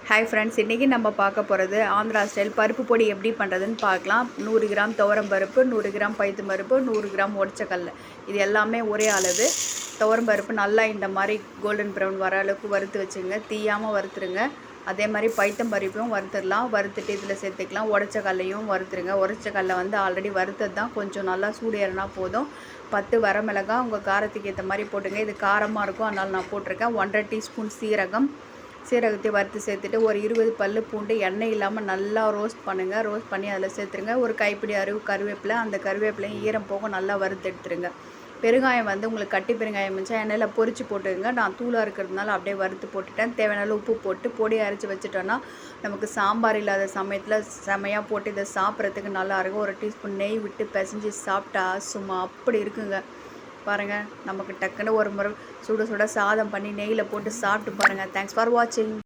Hi friends, இன்றைக்கி நம்ம பார்க்க போகிறது ஆந்திரா ஸ்டைல் பருப்பு பொடி எப்படி பண்ணுறதுன்னு பார்க்கலாம். 100 கிராம் துவரம் பருப்பு, 100 கிராம் பைத்தம் பருப்பு, 100 கிராம் உடச்சக்கடலை, இது எல்லாமே ஒரே அளவு. துவரம் பருப்பு நல்லா இந்த மாதிரி கோல்டன் ப்ரௌன் வர அளவுக்கு வறுத்து வச்சுங்க, தீயாமல் வறுத்துருங்க. அதே மாதிரி பைத்தம் பருப்பையும் வறுத்துடலாம், வறுத்துட்டு இதில் சேர்த்துக்கலாம். உடச்சக்கடலையும் வறுத்துருங்க. உடச்சக்கடலை வந்து ஆல்ரெடி வறுத்தது தான், கொஞ்சம் நல்லா சூடு ஏறினா போதும். 10 வரமிளகாய் உங்கள் காரத்துக்கு ஏற்ற மாதிரி போட்டுங்க. இது காரமாக இருக்கும், அதனால் நான் போட்டிருக்கேன். 1.5 டீஸ்பூன் சீரகத்தை வறுத்து சேர்த்துட்டு ஒரு 20 பல் பூண்டு எண்ணெய் இல்லாமல் நல்லா ரோஸ்ட் பண்ணுங்கள். ரோஸ்ட் பண்ணி அதில் சேர்த்துருங்க. ஒரு கைப்பிடி கருவேப்பிலை, அந்த கருவேப்பிலையும் ஈரம் போக நல்லா வறுத்து எடுத்துருங்க. பெருங்காயம் வந்து உங்களுக்கு கட்டி பெருங்காயம் இருந்துச்சா எண்ணெயில் பொரிச்சு போட்டுருங்க. நான் தூளாக இருக்கிறதுனால அப்படியே வறுத்து போட்டுட்டேன். தேவையான உப்பு போட்டு பொடி அரைச்சி வச்சுட்டோன்னா நமக்கு சாம்பார் இல்லாத சமயத்தில் செமையாக போட்டு இதை சாப்பிட்றதுக்கு நல்லாயிருக்கும். ஒரு டீஸ்பூன் நெய் விட்டு பிசைஞ்சு சாப்பிட்டா சும்மா அப்படி இருக்குங்க. பாருங்கள், நமக்கு டக்குன்னு ஒரு முறை சுட சுட சாதம் பண்ணி நெய்யில் போட்டு சாப்பிட்டு பாருங்கள். தேங்க்ஸ் ஃபார் வாட்சிங்.